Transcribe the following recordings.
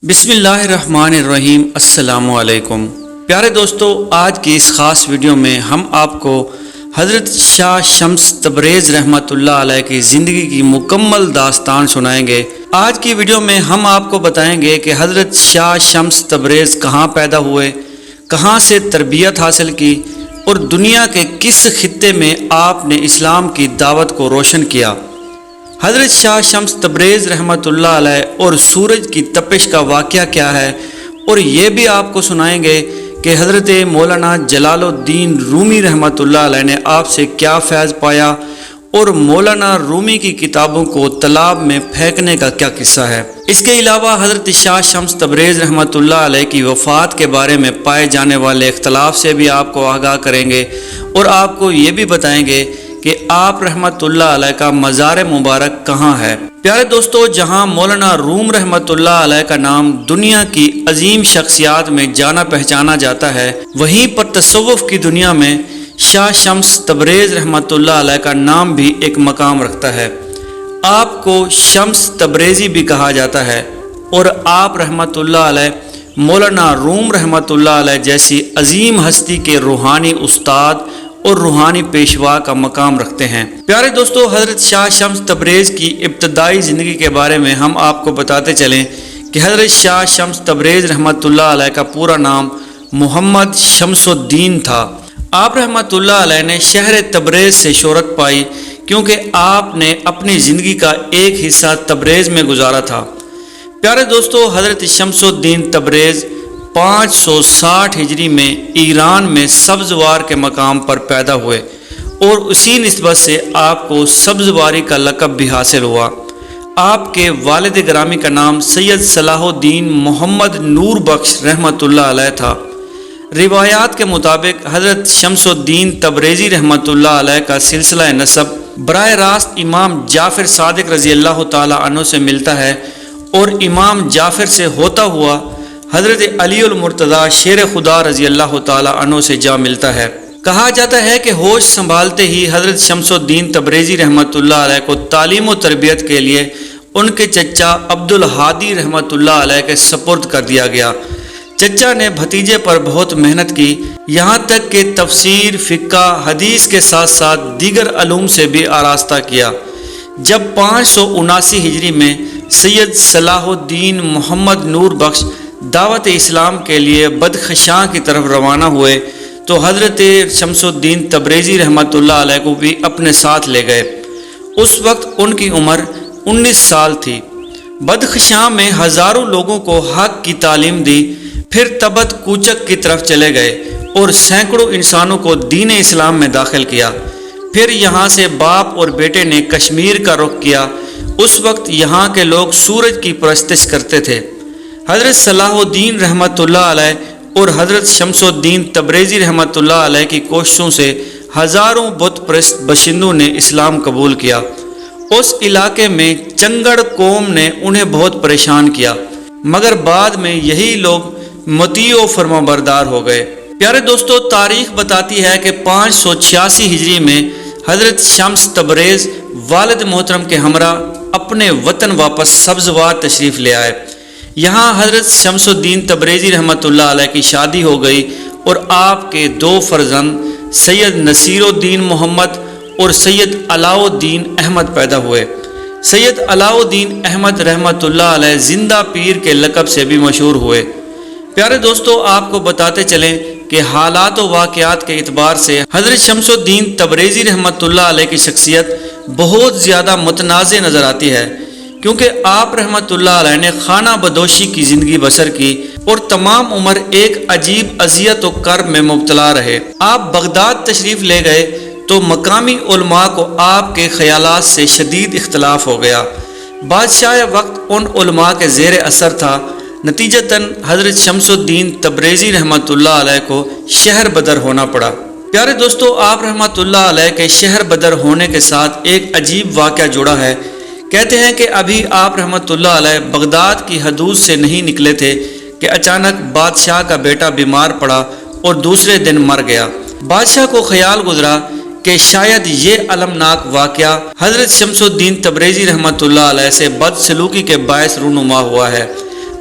بسم اللہ الرحمن الرحیم۔ السلام علیکم پیارے دوستو، آج کی اس خاص ویڈیو میں ہم آپ کو حضرت شاہ شمس تبریز رحمۃ اللہ علیہ کی زندگی کی مکمل داستان سنائیں گے۔ آج کی ویڈیو میں ہم آپ کو بتائیں گے کہ حضرت شاہ شمس تبریز کہاں پیدا ہوئے، کہاں سے تربیت حاصل کی اور دنیا کے کس خطے میں آپ نے اسلام کی دعوت کو روشن کیا۔ حضرت شاہ شمس تبریز رحمۃ اللہ علیہ اور سورج کی تپش کا واقعہ کیا ہے، اور یہ بھی آپ کو سنائیں گے کہ حضرت مولانا جلال الدین رومی رحمۃ اللہ علیہ نے آپ سے کیا فیض پایا اور مولانا رومی کی کتابوں کو تالاب میں پھینکنے کا کیا قصہ ہے۔ اس کے علاوہ حضرت شاہ شمس تبریز رحمۃ اللہ علیہ کی وفات کے بارے میں پائے جانے والے اختلاف سے بھی آپ کو آگاہ کریں گے، اور آپ کو یہ بھی بتائیں گے کہ آپ رحمت اللہ علیہ کا مزار مبارک کہاں ہے۔ پیارے دوستو، جہاں مولانا روم رحمت اللہ علیہ کا نام دنیا کی عظیم شخصیات میں جانا پہچانا جاتا ہے، وہیں پر تصوف کی دنیا میں شاہ شمس تبریز رحمت اللہ علیہ کا نام بھی ایک مقام رکھتا ہے۔ آپ کو شمس تبریزی بھی کہا جاتا ہے، اور آپ رحمت اللہ علیہ مولانا روم رحمت اللہ علیہ جیسی عظیم ہستی کے روحانی استاد اور روحانی پیشوا کا مقام رکھتے ہیں۔ پیارے دوستو، حضرت شاہ شمس تبریز کی ابتدائی زندگی کے بارے میں ہم آپ کو بتاتے چلیں کہ حضرت شاہ شمس تبریز رحمۃ اللہ علیہ کا پورا نام محمد شمس الدین تھا۔ آپ رحمۃ اللہ علیہ نے شہر تبریز سے شہرت پائی کیونکہ آپ نے اپنی زندگی کا ایک حصہ تبریز میں گزارا تھا۔ پیارے دوستو، حضرت شمس الدین تبریز 560 ہجری میں ایران میں سبزوار کے مقام پر پیدا ہوئے، اور اسی نسبت سے آپ کو سبزواری کا لقب بھی حاصل ہوا۔ آپ کے والد گرامی کا نام سید صلاح الدین محمد نور بخش رحمۃ اللہ علیہ تھا۔ روایات کے مطابق حضرت شمس الدین تبریزی رحمۃ اللہ علیہ کا سلسلہ نسب براہ راست امام جعفر صادق رضی اللہ تعالی عنہ سے ملتا ہے، اور امام جعفر سے ہوتا ہوا حضرت علی المرتضیٰ شیر خدا رضی اللہ تعالی عنہ سے جا ملتا ہے۔ کہا جاتا ہے کہ ہوش سنبھالتے ہی حضرت شمس الدین تبریزی رحمۃ اللہ علیہ کو تعلیم و تربیت کے لیے ان کے چچا عبد الہادی رحمۃ اللہ علیہ کے سپرد کر دیا گیا۔ چچا نے بھتیجے پر بہت محنت کی، یہاں تک کہ تفسیر، فقہ، حدیث کے ساتھ ساتھ دیگر علوم سے بھی آراستہ کیا۔ جب 579 ہجری میں سید صلاح الدین محمد نور بخش دعوت اسلام کے لیے بدخشاں کی طرف روانہ ہوئے تو حضرت شمس الدین تبریزی رحمۃ اللہ علیہ کو بھی اپنے ساتھ لے گئے۔ اس وقت ان کی عمر 19 سال تھی۔ بدخشاں میں ہزاروں لوگوں کو حق کی تعلیم دی، پھر تبت کوچک کی طرف چلے گئے اور سینکڑوں انسانوں کو دین اسلام میں داخل کیا۔ پھر یہاں سے باپ اور بیٹے نے کشمیر کا رخ کیا۔ اس وقت یہاں کے لوگ سورج کی پرستش کرتے تھے۔ حضرت صلاح الدین رحمۃ اللہ علیہ اور حضرت شمس الدین تبریزی رحمۃ اللہ علیہ کی کوششوں سے ہزاروں بت پرست باشندوں نے اسلام قبول کیا۔ اس علاقے میں چنگڑ قوم نے انہیں بہت پریشان کیا، مگر بعد میں یہی لوگ مطیع و فرمانبردار ہو گئے۔ پیارے دوستو، تاریخ بتاتی ہے کہ 586 ہجری میں حضرت شمس تبریز والد محترم کے ہمراہ اپنے وطن واپس سبزوار تشریف لے آئے۔ یہاں حضرت شمس الدین تبریزی رحمۃ اللہ علیہ کی شادی ہو گئی، اور آپ کے 2 فرزند سید نصیر الدین محمد اور سید علاء الدین احمد پیدا ہوئے۔ سید علاء الدین احمد رحمۃ اللہ علیہ زندہ پیر کے لقب سے بھی مشہور ہوئے۔ پیارے دوستو، آپ کو بتاتے چلیں کہ حالات و واقعات کے اعتبار سے حضرت شمس الدین تبریزی رحمۃ اللہ علیہ کی شخصیت بہت زیادہ متنازع نظر آتی ہے، کیونکہ آپ رحمت اللہ علیہ نے خانہ بدوشی کی زندگی بسر کی اور تمام عمر ایک عجیب اذیت و کرب میں مبتلا رہے۔ آپ بغداد تشریف لے گئے تو مقامی علماء کو آپ کے خیالات سے شدید اختلاف ہو گیا۔ بادشاہ وقت ان علماء کے زیر اثر تھا، نتیجتاً حضرت شمس الدین تبریزی رحمت اللہ علیہ کو شہر بدر ہونا پڑا۔ پیارے دوستو، آپ رحمت اللہ علیہ کے شہر بدر ہونے کے ساتھ ایک عجیب واقعہ جڑا ہے۔ کہتے ہیں کہ ابھی آپ رحمت اللہ علیہ بغداد کی حدود سے نہیں نکلے تھے کہ اچانک بادشاہ کا بیٹا بیمار پڑا اور دوسرے دن مر گیا۔ بادشاہ کو خیال گزرا کہ شاید یہ المناک واقعہ حضرت شمس الدین تبریزی رحمت اللہ علیہ سے بدسلوکی کے باعث رونما ہوا ہے۔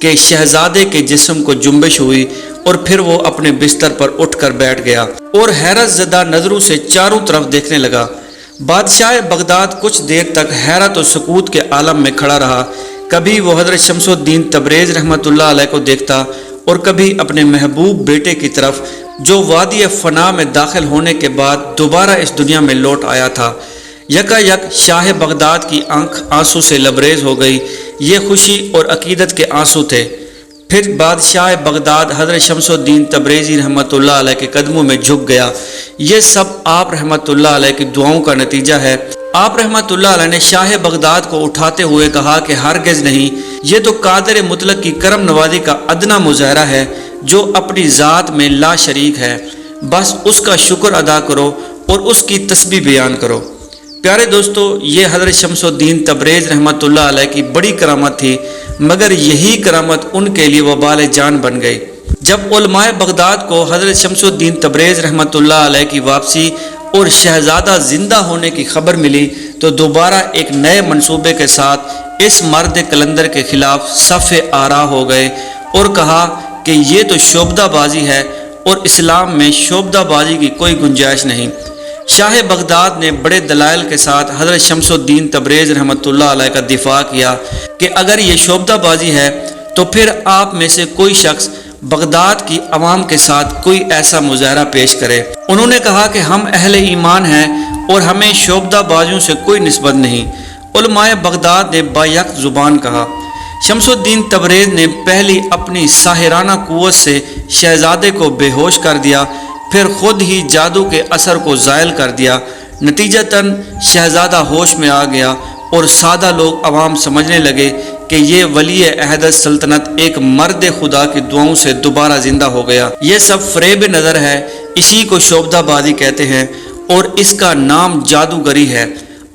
کہ شہزادے کے جسم کو جنبش ہوئی اور پھر وہ اپنے بستر پر اٹھ کر بیٹھ گیا اور حیرت زدہ نظروں سے چاروں طرف دیکھنے لگا۔ بادشاہ بغداد کچھ دیر تک حیرت و سکوت کے عالم میں کھڑا رہا۔ کبھی وہ حضرت شمس الدین تبریز رحمۃ اللہ علیہ کو دیکھتا اور کبھی اپنے محبوب بیٹے کی طرف جو وادی فنا میں داخل ہونے کے بعد دوبارہ اس دنیا میں لوٹ آیا تھا۔ یکا یک شاہ بغداد کی آنکھ آنسو سے لبریز ہو گئی۔ یہ خوشی اور عقیدت کے آنسو تھے۔ پھر بادشاہ بغداد حضرت شمس الدین تبریزی رحمۃ اللہ علیہ کے قدموں میں جھک گیا۔ یہ سب آپ رحمۃ اللہ علیہ کی دعاؤں کا نتیجہ ہے۔ آپ رحمۃ اللہ علیہ نے شاہ بغداد کو اٹھاتے ہوئے کہا کہ ہرگز نہیں، یہ تو قادر مطلق کی کرم نوازی کا ادنا مظاہرہ ہے جو اپنی ذات میں لا شریک ہے۔ بس اس کا شکر ادا کرو اور اس کی تسبیح بیان کرو۔ پیارے دوستو، یہ حضرت شمس الدین تبریز رحمۃ اللہ علیہ کی بڑی کرامت تھی، مگر یہی کرامت ان کے لیے وبال جان بن گئی۔ جب علماء بغداد کو حضرت شمس الدین تبریز رحمۃ اللہ علیہ کی واپسی اور شہزادہ زندہ ہونے کی خبر ملی تو دوبارہ ایک نئے منصوبے کے ساتھ اس مرد کلندر کے خلاف صف آرا ہو گئے اور کہا کہ یہ تو شعبدہ بازی ہے اور اسلام میں شعبدہ بازی کی کوئی گنجائش نہیں۔ شاہ بغداد نے بڑے دلائل کے ساتھ حضرت شمس الدین تبریز رحمۃ اللہ علیہ کا دفاع کیا کہ اگر یہ شعبدہ بازی ہے تو پھر آپ میں سے کوئی شخص بغداد کی عوام کے ساتھ کوئی ایسا مظاہرہ پیش کرے۔ انہوں نے کہا کہ ہم اہل ایمان ہیں اور ہمیں شعبدہ بازیوں سے کوئی نسبت نہیں۔ علماء بغداد نے بایک زبان کہا۔ شمس الدین تبریز نے پہلی اپنی ساحرانہ قوت سے شہزادے کو بے ہوش کر دیا، پھر خود ہی جادو کے اثر کو زائل کر دیا۔ نتیجتاً شہزادہ ہوش میں آ گیا اور سادہ لوگ عوام سمجھنے لگے کہ یہ ولی عہد سلطنت ایک مرد خدا کی دعاؤں سے دوبارہ زندہ ہو گیا۔ یہ سب فریب نظر ہے، اسی کو شعبدہ بازی کہتے ہیں اور اس کا نام جادوگری ہے۔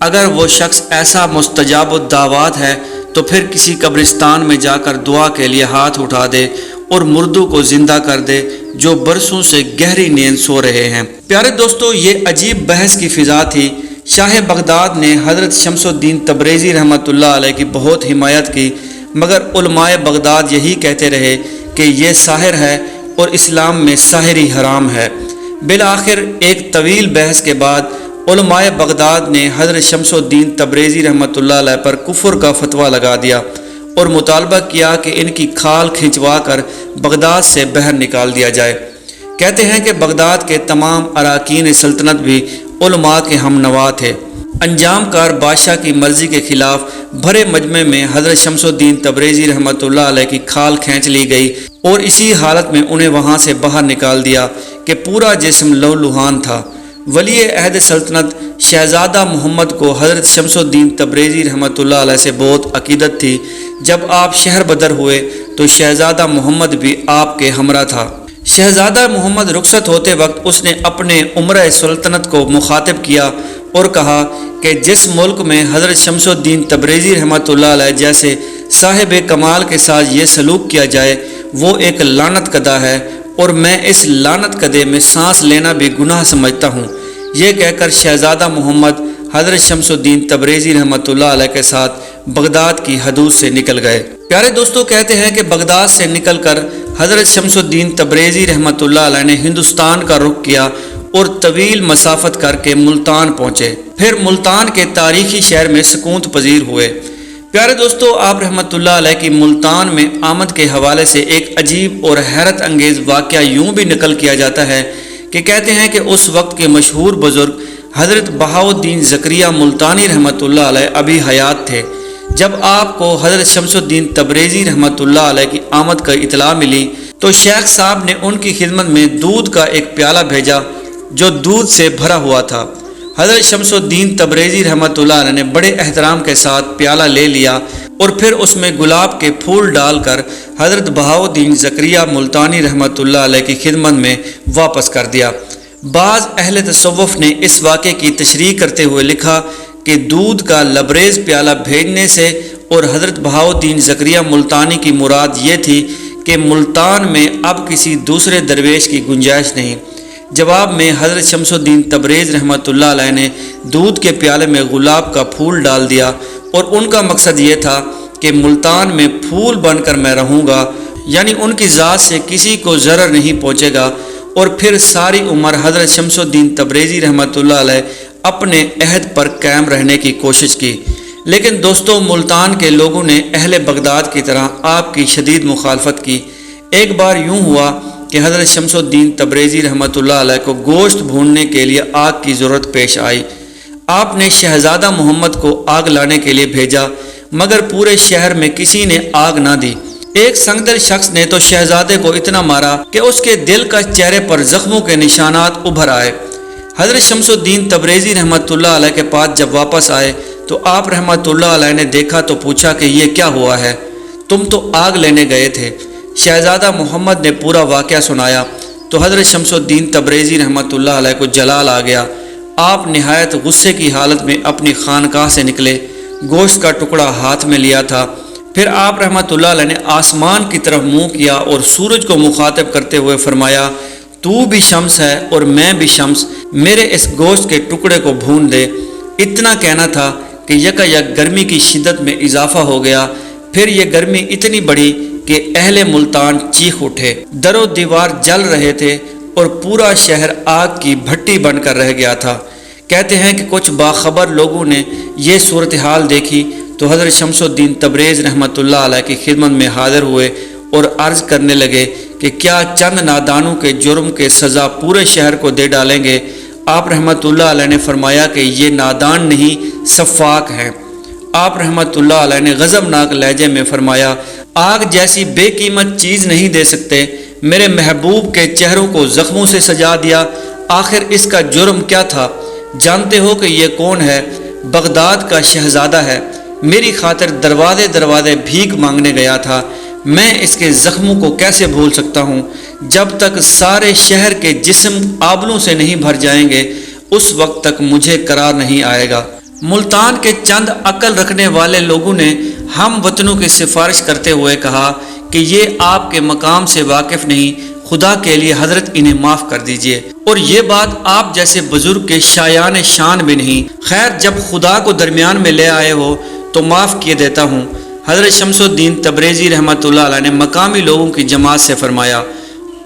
اگر وہ شخص ایسا مستجاب الدعوات ہے تو پھر کسی قبرستان میں جا کر دعا کے لیے ہاتھ اٹھا دے اور مردوں کو زندہ کر دے جو برسوں سے گہری نیند سو رہے ہیں۔ پیارے دوستو، یہ عجیب بحث کی فضا تھی۔ شاہ بغداد نے حضرت شمس الدین تبریزی رحمۃ اللہ علیہ کی بہت حمایت کی، مگر علماء بغداد یہی کہتے رہے کہ یہ ساحر ہے اور اسلام میں ساحری حرام ہے۔ بالآخر ایک طویل بحث کے بعد علماء بغداد نے حضرت شمس الدین تبریزی رحمۃ اللہ علیہ پر کفر کا فتویٰ لگا دیا اور مطالبہ کیا کہ ان کی کھال کھنچوا کر بغداد سے باہر نکال دیا جائے۔ کہتے ہیں کہ بغداد کے تمام اراکین سلطنت بھی علماء کے ہم نوا تھے۔ انجام کار بادشاہ کی مرضی کے خلاف بھرے مجمع میں حضرت شمس الدین تبریزی رحمۃ اللہ علیہ کی کھال کھینچ لی گئی اور اسی حالت میں انہیں وہاں سے باہر نکال دیا کہ پورا جسم لہولہان تھا۔ ولی عہد سلطنت شہزادہ محمد کو حضرت شمس الدین تبریزی رحمۃ اللہ علیہ سے بہت عقیدت تھی۔ جب آپ شہر بدر ہوئے تو شہزادہ محمد بھی آپ کے ہمراہ تھا۔ شہزادہ محمد رخصت ہوتے وقت اس نے اپنے عمرہ سلطنت کو مخاطب کیا اور کہا کہ جس ملک میں حضرت شمس الدین تبریزی رحمۃ اللہ علیہ جیسے صاحب کمال کے ساتھ یہ سلوک کیا جائے وہ ایک لعنت کدہ ہے اور میں اس لعنت کدے میں سانس لینا بھی گناہ سمجھتا ہوں۔ یہ کہہ کر شہزادہ محمد حضرت شمس الدین تبریزی رحمۃ اللہ علیہ کے ساتھ بغداد کی حدود سے نکل گئے۔ پیارے دوستو، کہتے ہیں کہ بغداد سے نکل کر حضرت شمس الدین تبریزی رحمۃ اللہ علیہ نے ہندوستان کا رخ کیا اور طویل مسافت کر کے ملتان پہنچے، پھر ملتان کے تاریخی شہر میں سکونت پذیر ہوئے۔ پیارے دوستو، آپ رحمۃ اللہ علیہ کی ملتان میں آمد کے حوالے سے ایک عجیب اور حیرت انگیز واقعہ یوں بھی نقل کیا جاتا ہے کہ کہتے ہیں کہ اس وقت کے مشہور بزرگ حضرت بہاؤالدین زکریا ملتانی رحمۃ اللہ علیہ ابھی حیات تھے۔ جب آپ کو حضرت شمس الدین تبریزی رحمۃ اللہ علیہ کی آمد کا اطلاع ملی تو شیخ صاحب نے ان کی خدمت میں دودھ کا ایک پیالہ بھیجا جو دودھ سے بھرا ہوا تھا۔ حضرت شمس الدین تبریزی رحمۃ اللہ علیہ نے بڑے احترام کے ساتھ پیالہ لے لیا اور پھر اس میں گلاب کے پھول ڈال کر حضرت بہاؤالدین زکریا ملتانی رحمۃ اللہ علیہ کی خدمت میں واپس کر دیا۔ بعض اہل تصوف نے اس واقعے کی تشریح کرتے ہوئے لکھا کہ دودھ کا لبریز پیالہ بھیجنے سے اور حضرت بہاؤالدین زکریا ملتانی کی مراد یہ تھی کہ ملتان میں اب کسی دوسرے درویش کی گنجائش نہیں۔ جواب میں حضرت شمس الدین تبریز رحمۃ اللہ علیہ نے دودھ کے پیالے میں گلاب کا پھول ڈال دیا اور ان کا مقصد یہ تھا کہ کہ ملتان میں پھول بن کر میں رہوں گا، یعنی ان کی ذات سے کسی کو ضرر نہیں پہنچے گا، اور پھر ساری عمر حضرت شمس الدین تبریزی رحمۃ اللہ علیہ اپنے عہد پر قائم رہنے کی کوشش کی۔ لیکن دوستو، ملتان کے لوگوں نے اہل بغداد کی طرح آپ کی شدید مخالفت کی۔ ایک بار یوں ہوا کہ حضرت شمس الدین تبریزی رحمۃ اللہ علیہ کو گوشت بھوننے کے لیے آگ کی ضرورت پیش آئی۔ آپ نے شہزادہ محمد کو آگ لانے کے لیے بھیجا، مگر پورے شہر میں کسی نے آگ نہ دی۔ ایک سنگدل شخص نے تو شہزادے کو اتنا مارا کہ اس کے دل کا چہرے پر زخموں کے نشانات ابھر آئے۔ حضرت شمس الدین تبریزی رحمۃ اللہ علیہ کے پاس جب واپس آئے تو آپ رحمۃ اللہ علیہ نے دیکھا تو پوچھا کہ یہ کیا ہوا ہے؟ تم تو آگ لینے گئے تھے۔ شہزادہ محمد نے پورا واقعہ سنایا تو حضرت شمس الدین تبریزی رحمۃ اللہ علیہ کو جلال آ گیا۔ آپ نہایت غصے کی حالت میں اپنی خانقاہ سے نکلے، گوشت کا ٹکڑا ہاتھ میں لیا تھا۔ پھر آپ رحمۃ اللہ علیہ نے آسمان کی طرف منہ کیا اور سورج کو مخاطب کرتے ہوئے فرمایا، تو بھی شمس ہے اور میں بھی شمس، میرے اس گوشت کے ٹکڑے کو بھون دے۔ اتنا کہنا تھا کہ یکایک گرمی کی شدت میں اضافہ ہو گیا۔ پھر یہ گرمی اتنی بڑی کہ اہل ملتان چیخ اٹھے، در و دیوار جل رہے تھے اور پورا شہر آگ کی بھٹی بن کر رہ گیا تھا۔ کہتے ہیں کہ کچھ باخبر لوگوں نے یہ صورتحال دیکھی تو حضرت شمس الدین تبریز رحمۃ اللہ علیہ کی خدمت میں حاضر ہوئے اور عرض کرنے لگے کہ کیا چند نادانوں کے جرم کے سزا پورے شہر کو دے ڈالیں گے؟ آپ رحمۃ اللہ علیہ نے فرمایا کہ یہ نادان نہیں، سفاک ہیں۔ آپ رحمۃ اللہ علیہ نے غضبناک لہجے میں فرمایا، آگ جیسی بے قیمت چیز نہیں دے سکتے، میرے محبوب کے چہروں کو زخموں سے سجا دیا، آخر اس کا جرم کیا تھا؟ جانتے ہو کہ یہ کون ہے؟ بغداد کا شہزادہ ہے، میری خاطر دروازے دروازے بھیک مانگنے گیا تھا، میں اس کے زخموں کو کیسے بھول سکتا ہوں؟ جب تک سارے شہر کے جسم آبلوں سے نہیں بھر جائیں گے اس وقت تک مجھے قرار نہیں آئے گا۔ ملتان کے چند عقل رکھنے والے لوگوں نے ہم وطنوں کی سفارش کرتے ہوئے کہا کہ یہ آپ کے مقام سے واقف نہیں، خدا کے لیے حضرت انہیں معاف کر دیجئے، اور یہ بات آپ جیسے بزرگ کے شایان شان بھی نہیں۔ خیر، جب خدا کو درمیان میں لے آئے ہو تو معاف کیے دیتا ہوں۔ حضرت شمس الدین تبریزی رحمۃ اللہ علیہ نے مقامی لوگوں کی جماعت سے فرمایا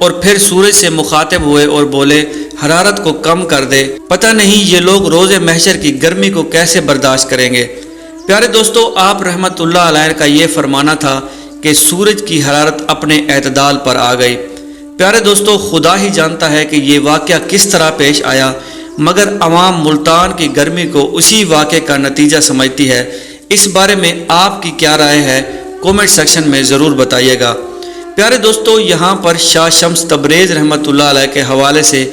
اور پھر سورج سے مخاطب ہوئے اور بولے، حرارت کو کم کر دے، پتہ نہیں یہ لوگ روز محشر کی گرمی کو کیسے برداشت کریں گے۔ پیارے دوستو، آپ رحمۃ اللہ علیہ کا یہ فرمانا تھا کہ سورج کی حرارت اپنے اعتدال پر آ گئی۔ پیارے دوستو، خدا ہی جانتا ہے کہ یہ واقعہ کس طرح پیش آیا، مگر عوام ملتان کی گرمی کو اسی واقعے کا نتیجہ سمجھتی ہے۔ اس بارے میں آپ کی کیا رائے ہے؟ کومنٹ سیکشن میں ضرور بتائیے گا۔ پیارے دوستو، یہاں پر شاہ شمس تبریز رحمۃ اللہ علیہ کے حوالے سے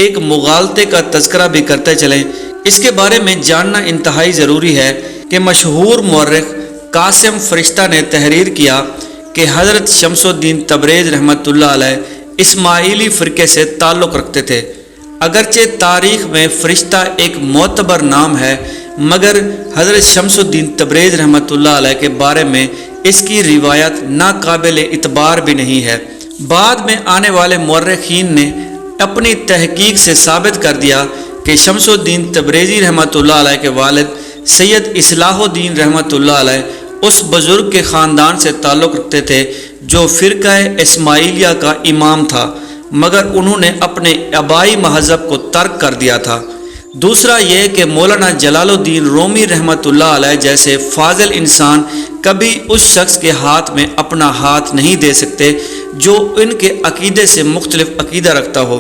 ایک مغالطے کا تذکرہ بھی کرتے چلیں۔ اس کے بارے میں جاننا انتہائی ضروری ہے کہ مشہور مورخ قاسم فرشتہ نے تحریر کیا کہ حضرت شمس الدین تبریز رحمۃ اللہ علیہ اسماعیلی فرقے سے تعلق رکھتے تھے۔ اگرچہ تاریخ میں فرشتہ ایک معتبر نام ہے، مگر حضرت شمس الدین تبریز رحمۃ اللہ علیہ کے بارے میں اس کی روایت ناقابل اعتبار بھی نہیں ہے۔ بعد میں آنے والے مورخین نے اپنی تحقیق سے ثابت کر دیا کہ شمس الدین تبریزی رحمۃ اللہ علیہ کے والد سید اصلاح الدین رحمۃ اللہ علیہ اس بزرگ کے خاندان سے تعلق رکھتے تھے جو فرقہ اسماعیلیہ کا امام تھا، مگر انہوں نے اپنے آبائی مذہب کو ترک کر دیا تھا۔ دوسرا یہ کہ مولانا جلال الدین رومی رحمۃ اللہ علیہ جیسے فاضل انسان کبھی اس شخص کے ہاتھ میں اپنا ہاتھ نہیں دے سکتے جو ان کے عقیدے سے مختلف عقیدہ رکھتا ہو۔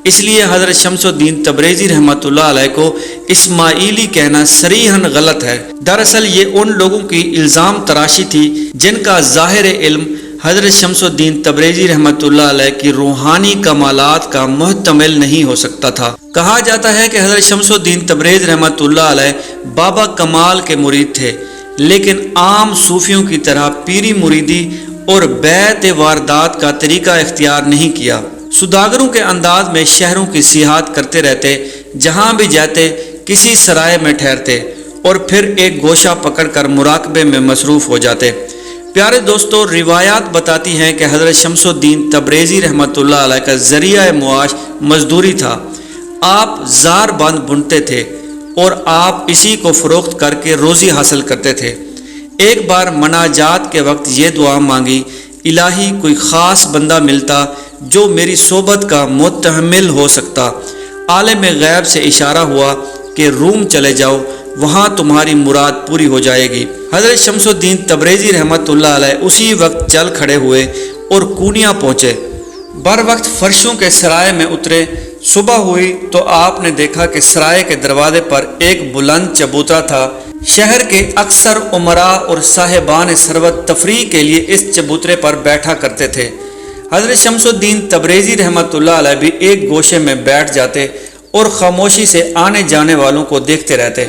اس لیے حضرت شمس الدین تبریزی رحمۃ اللہ علیہ کو اسماعیلی کہنا صریحاً غلط ہے۔ دراصل یہ ان لوگوں کی الزام تراشی تھی جن کا ظاہر علم حضرت شمس الدین تبریزی رحمۃ اللہ علیہ کی روحانی کمالات کا محتمل نہیں ہو سکتا تھا۔ کہا جاتا ہے کہ حضرت شمس الدین تبریز رحمۃ اللہ علیہ بابا کمال کے مرید تھے، لیکن عام صوفیوں کی طرح پیری مریدی اور بیعت واردات کا طریقہ اختیار نہیں کیا۔ سوداگروں کے انداز میں شہروں کی سیاحت کرتے رہتے، جہاں بھی جاتے کسی سرائے میں ٹھہرتے اور پھر ایک گوشہ پکڑ کر مراقبے میں مصروف ہو جاتے۔ پیارے دوستو، روایات بتاتی ہیں کہ حضرت شمس الدین تبریزی رحمۃ اللہ علیہ کا ذریعہ معاش مزدوری تھا۔ آپ زار بند بنتے تھے اور آپ اسی کو فروخت کر کے روزی حاصل کرتے تھے۔ ایک بار مناجات کے وقت یہ دعا مانگی، الہی کوئی خاص بندہ ملتا جو میری صحبت کا متحمل ہو سکتا۔ عالم غیب سے اشارہ ہوا کہ روم چلے جاؤ، وہاں تمہاری مراد پوری ہو جائے گی۔ حضرت شمس الدین تبریزی رحمۃ اللہ علیہ اسی وقت چل کھڑے ہوئے اور کونیا پہنچے۔ بر وقت فرشوں کے سرائے میں اترے۔ صبح ہوئی تو آپ نے دیکھا کہ سرائے کے دروازے پر ایک بلند چبوترا تھا۔ شہر کے اکثر امراء اور صاحبان ثروت تفریح کے لیے اس چبوترے پر بیٹھا کرتے تھے۔ حضرت شمس الدین تبریزی رحمۃ اللہ علیہ بھی ایک گوشے میں بیٹھ جاتے اور خاموشی سے آنے جانے والوں کو دیکھتے رہتے۔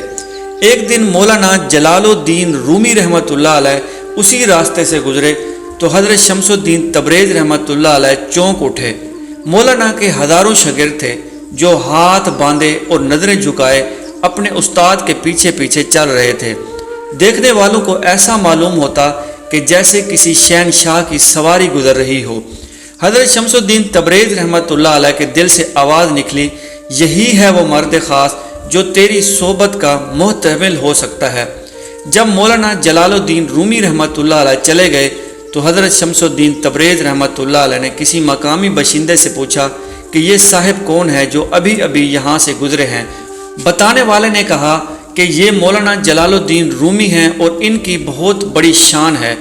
ایک دن مولانا جلال الدین رومی رحمۃ اللہ علیہ اسی راستے سے گزرے تو حضرت شمس الدین تبریز رحمۃ اللہ علیہ چونک اٹھے۔ مولانا کے ہزاروں شاگرد تھے جو ہاتھ باندھے اور نظریں جھکائے اپنے استاد کے پیچھے پیچھے چل رہے تھے۔ دیکھنے والوں کو ایسا معلوم ہوتا کہ جیسے کسی شہنشاہ کی سواری گزر رہی ہو۔ حضرت شمس الدین تبریز رحمۃ اللہ علیہ کے دل سے آواز نکلی، یہی ہے وہ مرد خاص جو تیری صحبت کا محتمل ہو سکتا ہے۔ جب مولانا جلال الدین رومی رحمۃ اللہ علیہ چلے گئے تو حضرت شمس الدین تبریز رحمۃ اللہ علیہ نے کسی مقامی باشندے سے پوچھا کہ یہ صاحب کون ہے جو ابھی ابھی یہاں سے گزرے ہیں؟ بتانے والے نے کہا کہ یہ مولانا جلال الدین رومی ہیں اور ان کی بہت بڑی شان ہے،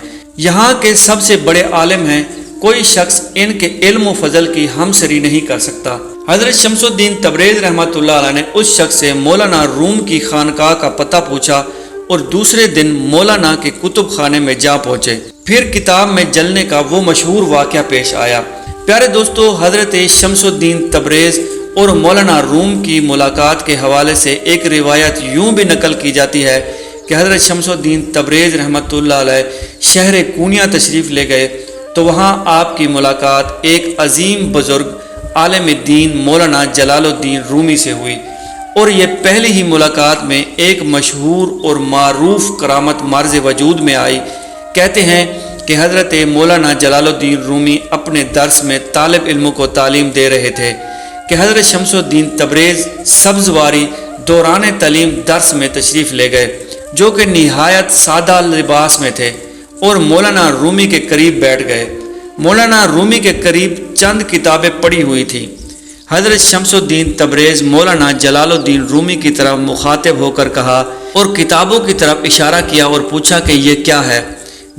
یہاں کے سب سے بڑے عالم ہیں، کوئی شخص ان کے علم و فضل کی ہمسری نہیں کر سکتا۔ حضرت شمس الدین تبریز رحمۃ اللہ علیہ نے اس شخص سے مولانا روم کی خانقاہ کا پتہ پوچھا اور دوسرے دن مولانا کے کتب خانے میں جا پہنچے۔ پھر کتاب میں جلنے کا وہ مشہور واقعہ پیش آیا۔ پیارے دوستو، حضرت شمس الدین تبریز اور مولانا روم کی ملاقات کے حوالے سے ایک روایت یوں بھی نقل کی جاتی ہے کہ حضرت شمس الدین تبریز رحمۃ اللہ علیہ شہر کونیا تشریف لے گئے تو وہاں آپ کی ملاقات ایک عظیم بزرگ عالم دین مولانا جلال الدین رومی سے ہوئی، اور یہ پہلی ہی ملاقات میں ایک مشہور اور معروف کرامت مارز وجود میں آئی۔ کہتے ہیں کہ حضرت مولانا جلال الدین رومی اپنے درس میں طالب علموں کو تعلیم دے رہے تھے کہ حضرت شمس الدین تبریز سبزواری دوران تعلیم درس میں تشریف لے گئے، جو کہ نہایت سادہ لباس میں تھے، اور مولانا رومی کے قریب بیٹھ گئے۔ مولانا رومی کے قریب چند کتابیں پڑھی ہوئی تھیں۔ حضرت شمس الدین تبریز مولانا جلال الدین رومی کی طرف مخاطب ہو کر کہا اور کتابوں کی طرف اشارہ کیا اور پوچھا کہ یہ کیا ہے؟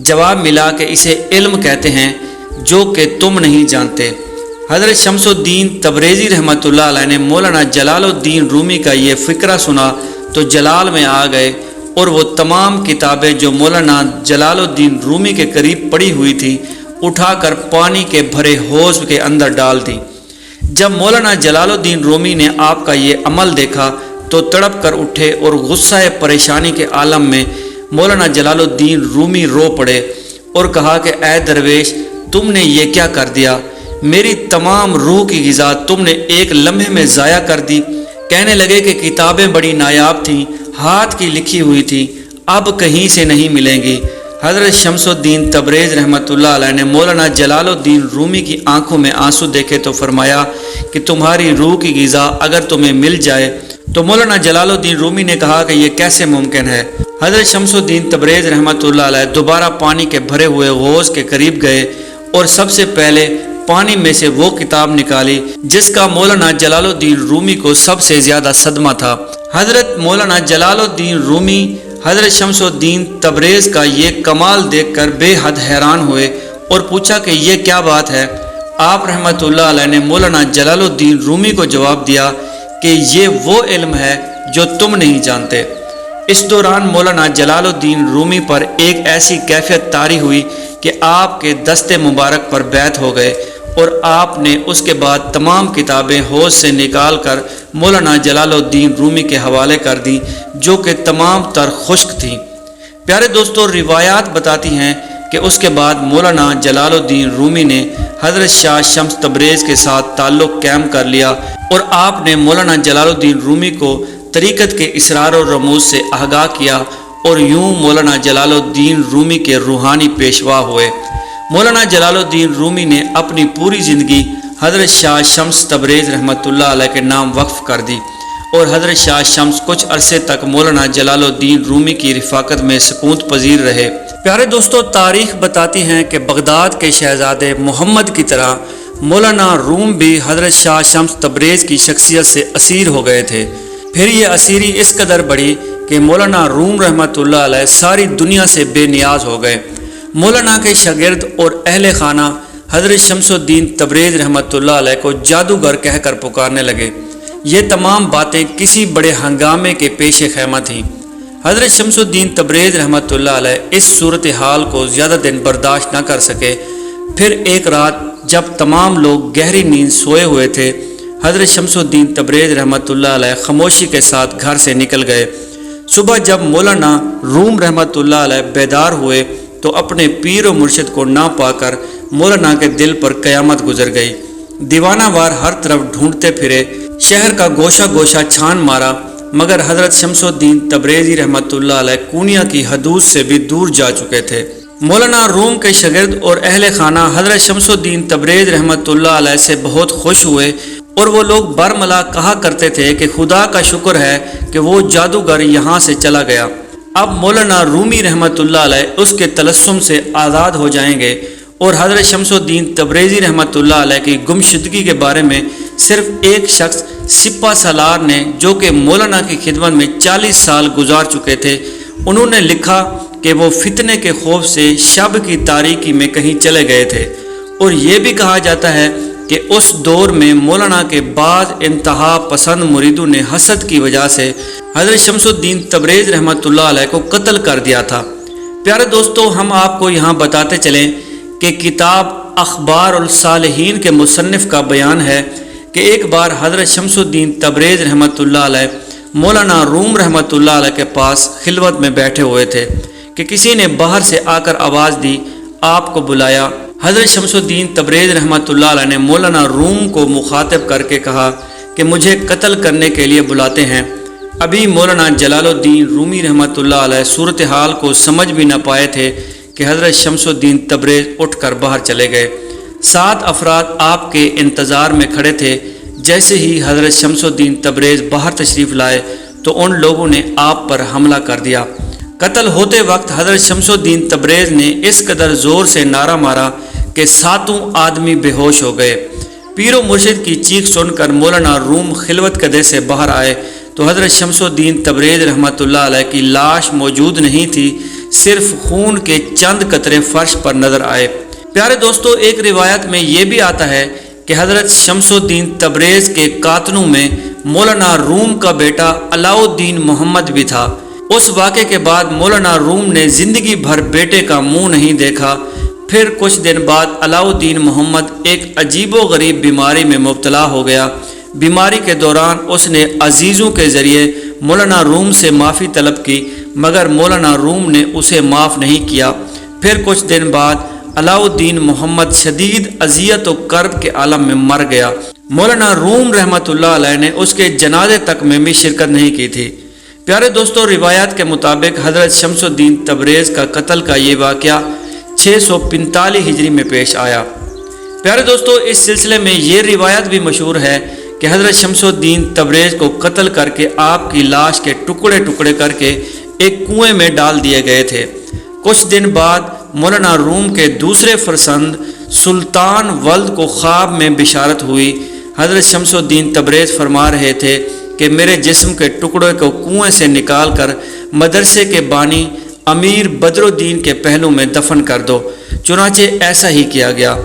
جواب ملا کہ اسے علم کہتے ہیں جو کہ تم نہیں جانتے۔ حضرت شمس الدین تبریزی رحمۃ اللہ علیہ نے مولانا جلال الدین رومی کا یہ فقرہ سنا تو جلال میں آ گئے اور وہ تمام کتابیں جو مولانا جلال الدین رومی کے قریب پڑھی ہوئی تھی اٹھا کر پانی کے بھرے حوض کے اندر ڈال دی۔ جب مولانا جلال الدین رومی نے آپ کا یہ عمل دیکھا تو تڑپ کر اٹھے اور غصہ پریشانی کے عالم میں مولانا جلال الدین رومی رو پڑے اور کہا کہ اے درویش، تم نے یہ کیا کر دیا؟ میری تمام روح کی غذا تم نے ایک لمحے میں ضائع کر دی۔ کہنے لگے کہ کتابیں بڑی نایاب تھیں، ہاتھ کی لکھی ہوئی تھی، اب کہیں سے نہیں ملیں گی۔ حضرت شمس الدین تبریز رحمۃ اللہ علیہ نے مولانا جلال الدین رومی کی آنکھوں میں آنسو دیکھے تو فرمایا کہ تمہاری روح کی غذا اگر تمہیں مل جائے تو مولانا جلال الدین رومی نے کہا کہ یہ کیسے ممکن ہے؟ حضرت شمس الدین تبریز رحمۃ اللہ علیہ دوبارہ پانی کے بھرے ہوئے حوض کے قریب گئے اور سب سے پہلے پانی میں سے وہ کتاب نکالی جس کا مولانا جلال الدین رومی کو سب سے زیادہ صدمہ تھا۔ حضرت مولانا جلال الدین رومی حضرت شمس الدین تبریز کا یہ کمال دیکھ کر بے حد حیران ہوئے اور پوچھا کہ یہ کیا بات ہے؟ آپ رحمۃ اللہ علیہ نے مولانا جلال الدین رومی کو جواب دیا کہ یہ وہ علم ہے جو تم نہیں جانتے۔ اس دوران مولانا جلال الدین رومی پر ایک ایسی کیفیت طاری ہوئی کہ آپ کے دست مبارک پر بیعت ہو گئے اور آپ نے اس کے بعد تمام کتابیں حوض سے نکال کر مولانا جلال الدین رومی کے حوالے کر دیں جو کہ تمام تر خشک تھیں۔ پیارے دوستو، روایات بتاتی ہیں کہ اس کے بعد مولانا جلال الدین رومی نے حضرت شاہ شمس تبریز کے ساتھ تعلق قائم کر لیا اور آپ نے مولانا جلال الدین رومی کو طریقت کے اسرار و رموز سے آگاہ کیا اور یوں مولانا جلال الدین رومی کے روحانی پیشوا ہوئے۔ مولانا جلال الدین رومی نے اپنی پوری زندگی حضرت شاہ شمس تبریز رحمۃ اللہ علیہ کے نام وقف کر دی اور حضرت شاہ شمس کچھ عرصے تک مولانا جلال الدین رومی کی رفاقت میں سکونت پذیر رہے۔ پیارے دوستو، تاریخ بتاتی ہیں کہ بغداد کے شہزادے محمد کی طرح مولانا روم بھی حضرت شاہ شمس تبریز کی شخصیت سے اسیر ہو گئے تھے۔ پھر یہ اسیری اس قدر بڑھی کہ مولانا روم رحمۃ اللہ علیہ ساری دنیا سے بے نیاز ہو گئے۔ مولانا کے شاگرد اور اہل خانہ حضرت شمس الدین تبریز رحمۃ اللہ علیہ کو جادوگر کہہ کر پکارنے لگے۔ یہ تمام باتیں کسی بڑے ہنگامے کے پیش خیمہ تھیں۔ حضرت شمس الدین تبریز رحمۃ اللہ علیہ اس صورتحال کو زیادہ دن برداشت نہ کر سکے۔ پھر ایک رات جب تمام لوگ گہری نیند سوئے ہوئے تھے، حضرت شمس الدین تبریز رحمۃ اللہ علیہ خاموشی کے ساتھ گھر سے نکل گئے۔ صبح جب مولانا روم رحمۃ اللہ علیہ بیدار ہوئے تو اپنے پیر و مرشد کو نہ پا کر مولانا کے دل پر قیامت گزر گئی۔ دیوانہ وار ہر طرف ڈھونڈتے پھرے، شہر کا گوشہ گوشہ چھان مارا، مگر حضرت شمس الدین تبریزی رحمۃ اللہ علیہ کونیا کی حدود سے بھی دور جا چکے تھے۔ مولانا روم کے شاگرد اور اہل خانہ حضرت شمس الدین تبریز رحمۃ اللہ علیہ سے بہت خوش ہوئے اور وہ لوگ برملا کہا کرتے تھے کہ خدا کا شکر ہے کہ وہ جادوگر یہاں سے چلا گیا، اب مولانا رومی رحمۃ اللہ علیہ اس کے تلسم سے آزاد ہو جائیں گے۔ اور حضرت شمس الدین تبریزی رحمۃ اللہ علیہ کی گمشدگی کے بارے میں صرف ایک شخص سپہ سالار نے، جو کہ مولانا کی خدمت میں 40 سال گزار چکے تھے، انہوں نے لکھا کہ وہ فتنے کے خوف سے شب کی تاریکی میں کہیں چلے گئے تھے۔ اور یہ بھی کہا جاتا ہے کہ اس دور میں مولانا کے بعض انتہا پسند مریدوں نے حسد کی وجہ سے حضرت شمس الدین تبریز رحمۃ اللہ علیہ کو قتل کر دیا تھا۔ پیارے دوستو، ہم آپ کو یہاں بتاتے چلیں کہ کتاب اخبار الصالحین کے مصنف کا بیان ہے کہ ایک بار حضرت شمس الدین تبریز رحمۃ اللہ علیہ مولانا روم رحمۃ اللہ علیہ کے پاس خلوت میں بیٹھے ہوئے تھے کہ کسی نے باہر سے آ کر آواز دی، آپ کو بلایا۔ حضرت شمس الدین تبریز رحمۃ اللہ علیہ نے مولانا روم کو مخاطب کر کے کہا کہ مجھے قتل کرنے کے لیے بلاتے ہیں۔ ابھی مولانا جلال الدین رومی رحمۃ اللہ علیہ صورتحال کو سمجھ بھی نہ پائے تھے کہ حضرت شمس الدین تبریز اٹھ کر باہر چلے گئے۔ 7 افراد آپ کے انتظار میں کھڑے تھے۔ جیسے ہی حضرت شمس الدین تبریز باہر تشریف لائے تو ان لوگوں نے آپ پر حملہ کر دیا۔ قتل ہوتے وقت حضرت شمس الدین تبریز نے اس قدر زور سے نعرہ مارا کہ 7 آدمی بے ہوش ہو گئے۔ پیر و مرشد کی چیخ سن کر مولانا روم خلوت کدے سے باہر آئے تو حضرت شمس الدین تبریز رحمۃ اللہ علیہ کی لاش موجود نہیں تھی، صرف خون کے چند قطرے فرش پر نظر آئے۔ پیارے دوستو، ایک روایت میں یہ بھی آتا ہے کہ حضرت شمس الدین تبریز کے قاتلوں میں مولانا روم کا بیٹا علاء الدین محمد بھی تھا۔ اس واقعے کے بعد مولانا روم نے زندگی بھر بیٹے کا منہ نہیں دیکھا۔ پھر کچھ دن بعد علاء الدین محمد ایک عجیب و غریب بیماری میں مبتلا ہو گیا۔ بیماری کے دوران اس نے عزیزوں کے ذریعے مولانا روم سے معافی طلب کی، مگر مولانا روم نے اسے معاف نہیں کیا۔ پھر کچھ دن بعد علاء الدین محمد شدید اذیت و کرب کے عالم میں مر گیا۔ مولانا روم رحمۃ اللہ علیہ نے اس کے جنازے تک میں بھی شرکت نہیں کی تھی۔ پیارے دوستو، روایات کے مطابق حضرت شمس الدین تبریز کا قتل کا یہ واقعہ 645 ہجری میں پیش آیا۔ پیارے دوستو، اس سلسلے میں یہ روایت بھی مشہور ہے کہ حضرت شمس الدین تبریز کو قتل کر کے آپ کی لاش کے ٹکڑے ٹکڑے کر کے ایک کنویں میں ڈال دیے گئے تھے۔ کچھ دن بعد مولانا روم کے دوسرے فرزند سلطان ولد کو خواب میں بشارت ہوئی۔ حضرت شمس الدین تبریز فرما رہے تھے کہ میرے جسم کے ٹکڑے کو کنویں سے نکال کر مدرسے کے بانی امیر بدر الدین کے پہلو میں دفن کر دو۔ چنانچہ ایسا ہی کیا گیا۔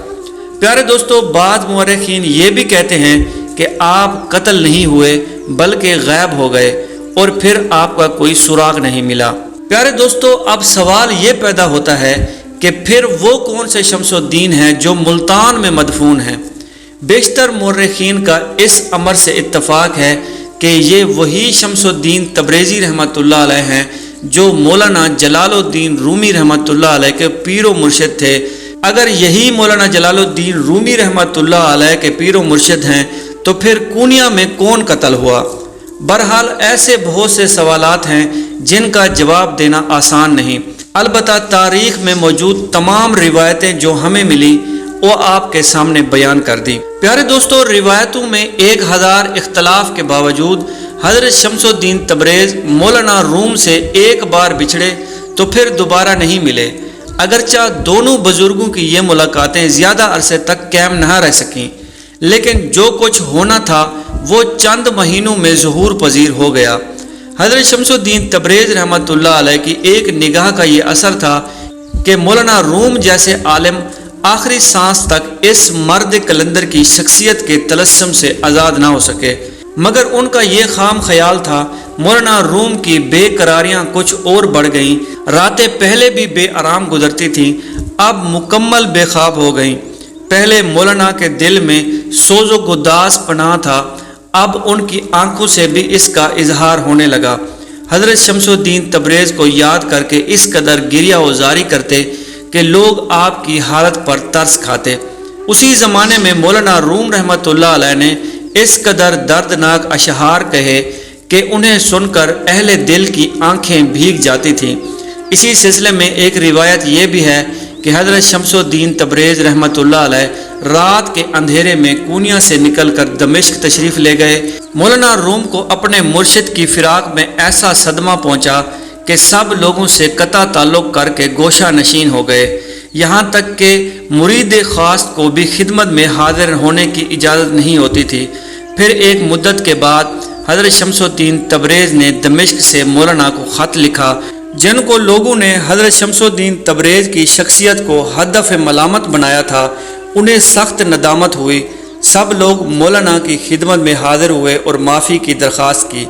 پیارے دوستو، بعض مورخین یہ بھی کہتے ہیں کہ آپ قتل نہیں ہوئے بلکہ غائب ہو گئے اور پھر آپ کا کوئی سراغ نہیں ملا۔ پیارے دوستو، اب سوال یہ پیدا ہوتا ہے کہ پھر وہ کون سے شمس الدین ہیں جو ملتان میں مدفون ہیں؟ بیشتر مورخین کا اس امر سے اتفاق ہے کہ یہ وہی شمس الدین تبریزی رحمۃ اللہ علیہ ہیں جو مولانا جلال الدین رومی رحمۃ اللہ علیہ کے پیر و مرشد تھے۔ اگر یہی مولانا جلال الدین رومی رحمۃ اللہ علیہ کے پیر و مرشد ہیں تو پھر کونیا میں کون قتل ہوا؟ بہرحال ایسے بہت سے سوالات ہیں جن کا جواب دینا آسان نہیں۔ البتہ تاریخ میں موجود تمام روایتیں جو ہمیں ملی وہ آپ کے سامنے بیان کر دی۔ پیارے دوستو، روایتوں میں 1000 اختلاف کے باوجود حضرت شمس الدین تبریز مولانا روم سے ایک بار بچھڑے تو پھر دوبارہ نہیں ملے۔ اگرچہ دونوں بزرگوں کی یہ ملاقاتیں زیادہ عرصے تک قائم نہ رہ سکیں، لیکن جو کچھ ہونا تھا وہ چند مہینوں میں ظہور پذیر ہو گیا۔ حضرت شمس الدین تبریز رحمۃ اللہ علیہ کی ایک نگاہ کا یہ اثر تھا کہ مولانا روم جیسے عالم آخری سانس تک اس مرد کلندر کی شخصیت کے طلسم سے آزاد نہ ہو سکے، مگر ان کا یہ خام خیال تھا۔ مولانا روم کی بے قراریاں کچھ اور بڑھ گئیں، راتیں پہلے بھی بے آرام گزرتی تھیں، اب مکمل بے خواب ہو گئیں۔ پہلے مولانا کے دل میں سوز و گداز پناہ تھا، اب ان کی آنکھوں سے بھی اس کا اظہار ہونے لگا۔ حضرت شمس الدین تبریز کو یاد کر کے اس قدر گریہ وزاری کرتے کہ لوگ آپ کی حالت پر ترس کھاتے۔ اسی زمانے میں مولانا روم رحمۃ اللہ علیہ نے اس قدر دردناک اشعار کہے کہ انہیں سن کر اہل دل کی آنکھیں بھیگ جاتی تھیں۔ اسی سلسلے میں ایک روایت یہ بھی ہے کہ حضرت شمس الدین تبریز رحمۃ اللہ علیہ رات کے اندھیرے میں کونیا سے نکل کر دمشق تشریف لے گئے۔ مولانا روم کو اپنے مرشد کی فراق میں ایسا صدمہ پہنچا کہ سب لوگوں سے قطع تعلق کر کے گوشہ نشین ہو گئے، یہاں تک کہ مرید خاص کو بھی خدمت میں حاضر ہونے کی اجازت نہیں ہوتی تھی۔ پھر ایک مدت کے بعد حضرت شمس الدین تبریز نے دمشق سے مولانا کو خط لکھا، جن کو لوگوں نے حضرت شمس الدین تبریز کی شخصیت کو ہدف ملامت بنایا تھا، انہیں سخت ندامت ہوئی۔ سب لوگ مولانا کی خدمت میں حاضر ہوئے اور معافی کی درخواست کی۔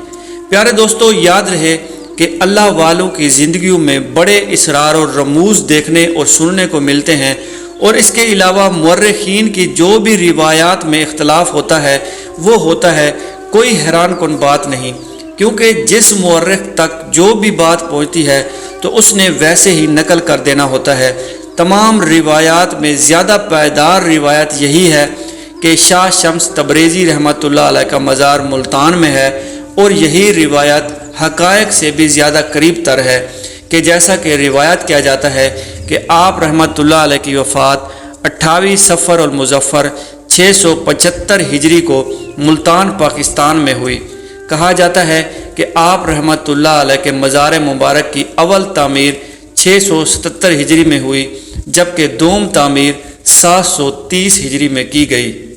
پیارے دوستو، یاد رہے کہ اللہ والوں کی زندگیوں میں بڑے اسرار اور رموز دیکھنے اور سننے کو ملتے ہیں، اور اس کے علاوہ مورخین کی جو بھی روایات میں اختلاف ہوتا ہے وہ ہوتا ہے، کوئی حیران کن بات نہیں، کیونکہ جس مورخ تک جو بھی بات پہنچتی ہے تو اس نے ویسے ہی نقل کر دینا ہوتا ہے۔ تمام روایات میں زیادہ پائیدار روایت یہی ہے کہ شاہ شمس تبریزی رحمۃ اللہ علیہ کا مزار ملتان میں ہے، اور یہی روایت حقائق سے بھی زیادہ قریب تر ہے کہ جیسا کہ روایت کیا جاتا ہے کہ آپ رحمۃ اللہ علیہ کی وفات 28 صفر المظفر 675 ہجری کو ملتان پاکستان میں ہوئی۔ کہا جاتا ہے کہ آپ رحمۃ اللہ علیہ کے مزار مبارک کی اول تعمیر 677 ہجری میں ہوئی، جبکہ دوم تعمیر 730 ہجری میں کی گئی۔